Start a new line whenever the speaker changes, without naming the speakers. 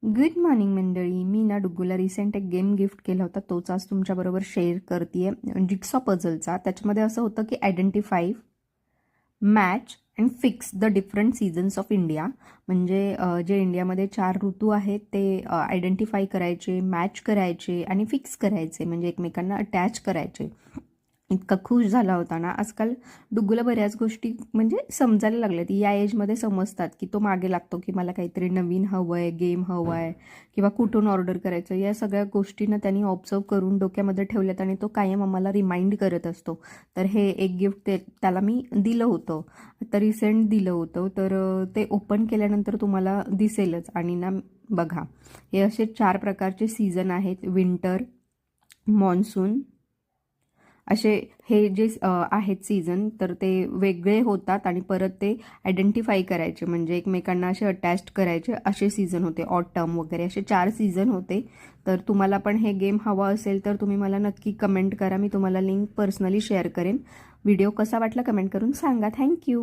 Good morning मंडळी. मी ना डुग्गूला recent एक गेम गिफ्ट केला होता, तोच आज तुमच्याबरोबर शेअर करते. जिक्सॉ पझलचा. त्याच्यामध्ये असं होतं की identify, match and fix the different seasons of India. म्हणजे जे इंडियामध्ये 4 ऋतू आहेत ते आयडेंटिफाय करायचे, मॅच करायचे आणि फिक्स करायचे, म्हणजे एकमेकांना अटॅच करायचे. इतका खुश झाला होता ना. आजकाल डुग्गूला बऱ्याच गोष्टी म्हणजे समजायला लागल्यात. या एजमध्ये समजतात की तो मागे लागतो की मला काहीतरी नवीन हवं आहे, गेम हवं आहे किंवा कुठून ऑर्डर करायचं. या सगळ्या गोष्टींना त्यांनी ऑब्झर्व करून डोक्यामध्ये ठेवल्यात आणि तो कायम आम्हाला रिमाइंड करत असतो. तर हे एक गिफ्ट त्याला मी दिलं होतं, आता रिसेंट दिलं होतं. तर ते ओपन केल्यानंतर तुम्हाला दिसेलच. आणि ना बघा, हे असे 4 प्रकारचे सीझन आहेत: विंटर, मॉन्सून, असे हे जे आहेत सीझन, तर ते वेगळे होतात आणि परत ते आयडेंटिफाय करायचे, म्हणजे एकमेकांना असे अटॅच्ड करायचे, असे सीझन होते. ऑटम वगैरे असे 4 सीझन होते. तर तुम्हाला पण हे गेम हवा असेल तर तुम्ही मला नक्की कमेंट करा. मी तुम्हाला लिंक पर्सनली शेअर करेन. व्हिडिओ कसा वाटला कमेंट करून सांगा. थँक्यू.